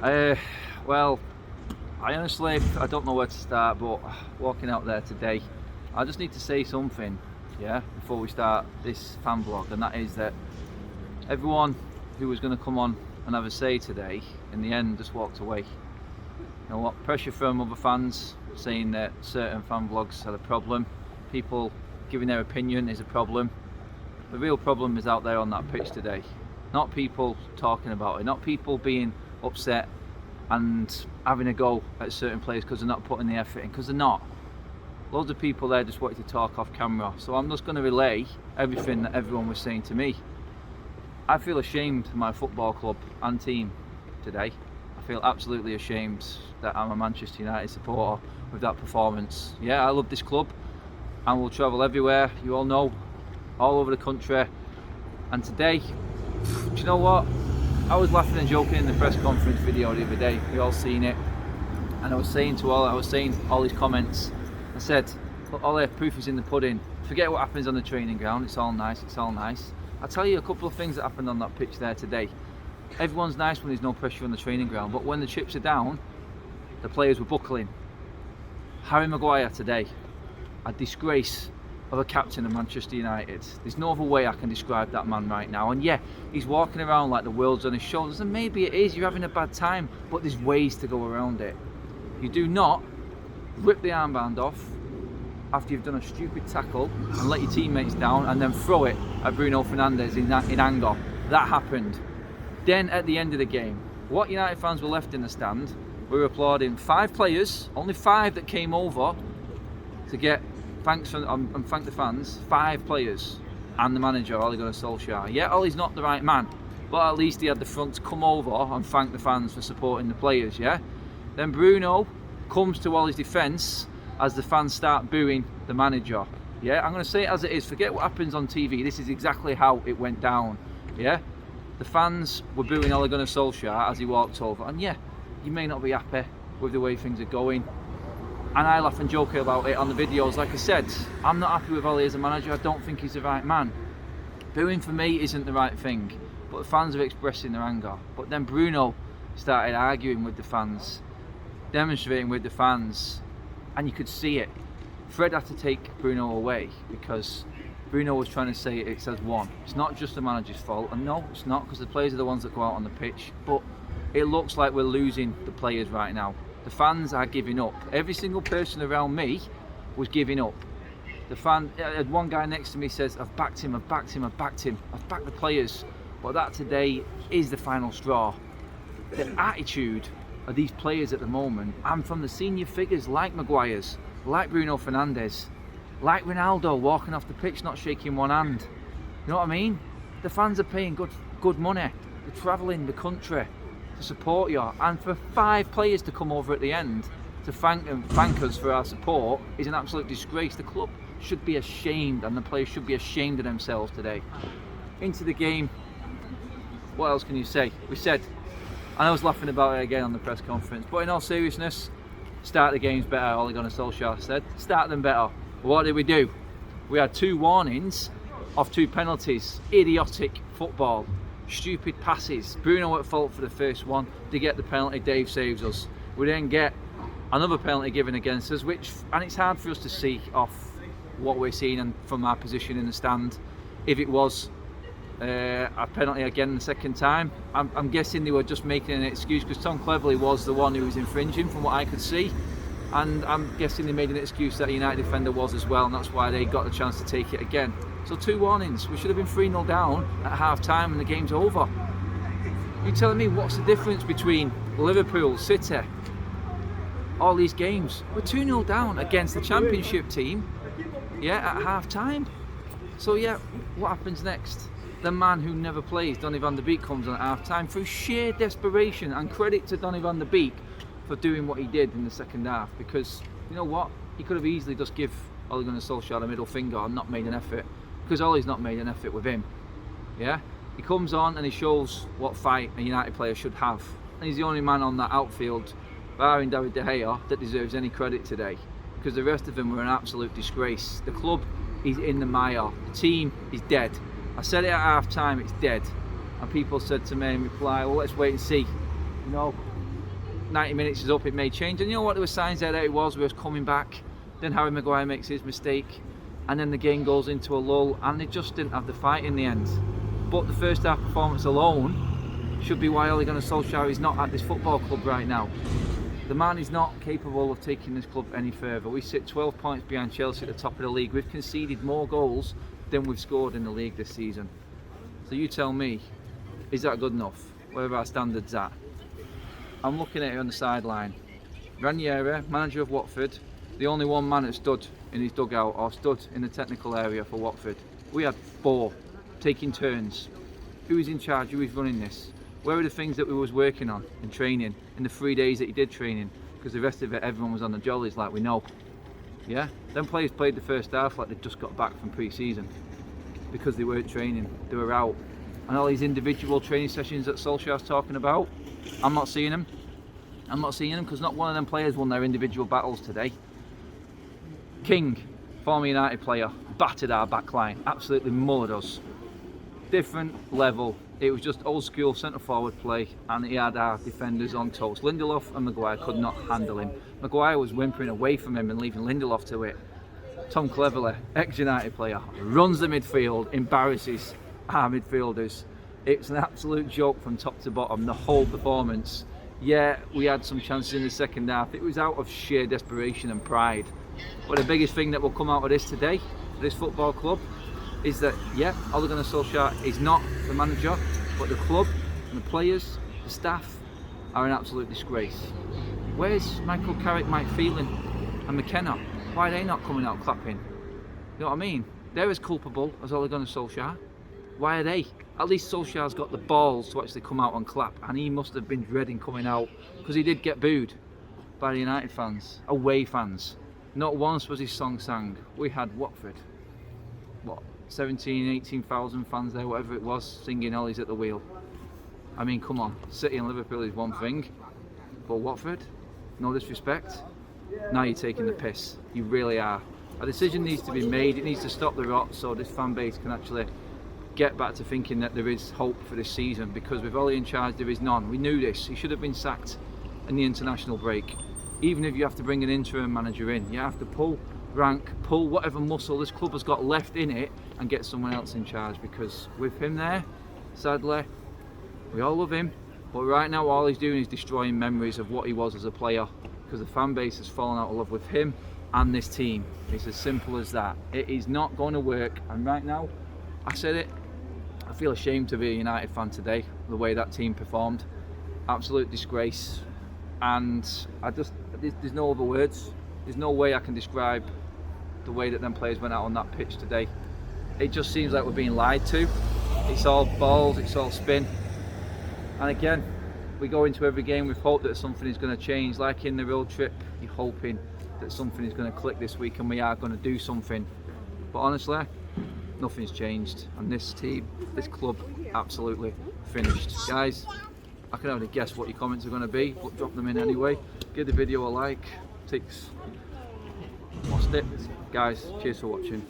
Well, I don't know where to start, but walking out there today, I just need to say something, yeah, before we start this fan vlog, and that is that everyone who was going to come on and have a say today, in the end, just walked away. You know what? Pressure from other fans saying that certain fan vlogs had a problem, people giving their opinion is a problem. The real problem is out there on that pitch today, not people talking about it, not people being upset and having a go at certain players because they're not putting the effort in, because they're not. Loads of people there just wanted to talk off camera, so I'm just going to relay everything that everyone was saying to me. I feel ashamed for my football club and team today. I feel absolutely ashamed that I'm a Manchester United supporter with that performance. Yeah, I love this club and we'll travel everywhere, you all know, all over the country. And today, do you know what? I was laughing and joking in the press conference video the other day. We all seen it, and I was saying all these comments. I said, look, OLE, proof is in the pudding. Forget what happens on the training ground. It's all nice. It's all nice. I'll tell you a couple of things that happened on that pitch there today. Everyone's nice when there's no pressure on the training ground, but when the chips are down, the players were buckling. Harry Maguire today, a disgrace of a captain of Manchester United. There's no other way I can describe that man right now. And yeah, he's walking around like the world's on his shoulders, and maybe it is, you're having a bad time, but there's ways to go around it. You do not rip the armband off after you've done a stupid tackle and let your teammates down and then throw it at Bruno Fernandes in anger. That happened. Then at the end of the game, what United fans were left in the stand, we were applauding 5 players, only 5 that came over to get thanks and thank the fans. 5 players and the manager, Ole Gunnar Solskjaer. Yeah, Ole's not the right man, but at least he had the front to come over and thank the fans for supporting the players, yeah? Then Bruno comes to Ole's defence as the fans start booing the manager. Yeah, I'm going to say it as it is. Forget what happens on TV. This is exactly how it went down, yeah? The fans were booing Ole Gunnar Solskjaer as he walked over. And yeah, you may not be happy with the way things are going. And I laugh and joke about it on the videos. Like I said, I'm not happy with Ole as a manager. I don't think he's the right man. Booing for me isn't the right thing, but the fans are expressing their anger. But then Bruno started arguing with the fans, demonstrating with the fans, and you could see it. Fred had to take Bruno away because Bruno was trying to say it says one. It's not just the manager's fault, and no, it's not, because the players are the ones that go out on the pitch. But it looks like we're losing the players right now. The fans are giving up. Every single person around me was giving up. One guy next to me says, I've backed him, I've backed him, I've backed him. I've backed the players. But that today is the final straw. The attitude of these players at the moment, and from the senior figures like Maguire's, like Bruno Fernandes, like Ronaldo walking off the pitch not shaking one hand. You know what I mean? The fans are paying good money. They're travelling the country to support you, and for 5 players to come over at the end to thank us for our support is an absolute disgrace. The club should be ashamed, and the players should be ashamed of themselves today. Into the game, what else can you say? We said, and I was laughing about it again on the press conference, but in all seriousness, start the games better. Ole Gunnar Solskjaer said, start them better. What did we do? We had 2 warnings of 2 penalties. Idiotic football. Stupid passes. Bruno at fault for the first one. They get the penalty, Dave saves us. We then get another penalty given against us, and it's hard for us to see off what we're seeing and from our position in the stand if it was a penalty again the second time. I'm guessing they were just making an excuse because Tom Cleverley was the one who was infringing from what I could see, and I'm guessing they made an excuse that a United defender was as well, and that's why they got the chance to take it again. So 2 warnings. We should have been 3-0 down at half time and the game's over. You telling me what's the difference between Liverpool, City, all these games? We're 2-0 down against the Championship team, yeah, at half time. So yeah, what happens next? The man who never plays, Donny van der Beek, comes on at half time through sheer desperation, and credit to Donny van der Beek for doing what he did in the second half, because you know what? He could have easily just give Ole Gunnar Solskjaer a middle finger and not made an effort, because Ole's not made an effort with him. Yeah, he comes on and he shows what fight a United player should have, and he's the only man on that outfield, barring David De Gea, that deserves any credit today, because the rest of them were an absolute disgrace. The club is in the mire. The team is dead. I said it at half time, it's dead. And people said to me in reply, well, let's wait and see. You know, 90 minutes is up, it may change. And you know what, there were signs there that it was coming back. Then Harry Maguire makes his mistake, and then the game goes into a lull, and they just didn't have the fight in the end. But the first half performance alone should be why Ole Gunnar Solskjaer is not at this football club right now. The man is not capable of taking this club any further. We sit 12 points behind Chelsea at the top of the league. We've conceded more goals than we've scored in the league this season. So you tell me, is that good enough? Where are our standards at? I'm looking at it on the sideline. Ranieri, manager of Watford, the only one man that stood in his dugout or stood in the technical area for Watford. We had 4 taking turns. Who is in charge? Who is running this? Where are the things that we was working on in training, in the 3 days that he did training? Because the rest of it, everyone was on the jollies, like we know. Yeah? Them players played the first half like they just got back from pre-season because they weren't training, they were out. And all these individual training sessions that Solskjaer's talking about, I'm not seeing them. I'm not seeing them because not one of them players won their individual battles today. King, former United player, battered our back line, absolutely mullered us. Different level. It was just old school centre forward play, and he had our defenders on toast. Lindelof and Maguire could not handle him. Maguire was whimpering away from him and leaving Lindelof to it. Tom Cleverley, ex-United player, runs the midfield, embarrasses our midfielders. It's an absolute joke from top to bottom, the whole performance. Yeah, we had some chances in the second half. It was out of sheer desperation and pride. But the biggest thing that will come out of this today, this football club, is that, yeah, Ole Gunnar Solskjaer is not the manager, but the club and the players, the staff, are an absolute disgrace. Where's Michael Carrick, Mike Phelan and McKenna? Why are they not coming out clapping? You know what I mean? They're as culpable as Ole Gunnar Solskjaer. Why are they? At least Solskjaer's got the balls to actually come out and clap, and he must have been dreading coming out because he did get booed by the United fans, away fans. Not once was his song sang. We had Watford, 18,000 fans there, whatever it was, singing Ollie's at the wheel. I mean, come on, City and Liverpool is one thing, but Watford, no disrespect, now you're taking the piss. You really are. A decision needs to be made. It needs to stop the rot so this fan base can actually get back to thinking that there is hope for this season, because with Ollie in charge there is none. We knew this. He should have been sacked in the international break. Even if you have to bring an interim manager in, you have to pull rank, pull whatever muscle this club has got left in it and get someone else in charge, because with him there, sadly, we all love him, but right now all he's doing is destroying memories of what he was as a player, because the fan base has fallen out of love with him and this team. It's as simple as that. It is not going to work, and right now, I said it, I feel ashamed to be a United fan today, the way that team performed. Absolute disgrace. And there's no other words. There's no way I can describe the way that them players went out on that pitch today. It just seems like we're being lied to. It's all balls, it's all spin. And again, we go into every game with hope that something is going to change. Like in the road trip, you're hoping that something is going to click this week and we are going to do something. But honestly, nothing's changed, and this team, this club, absolutely finished. Guys, I can only guess what your comments are going to be, but drop them in anyway. Give the video a like. Lost it. Guys, cheers for watching.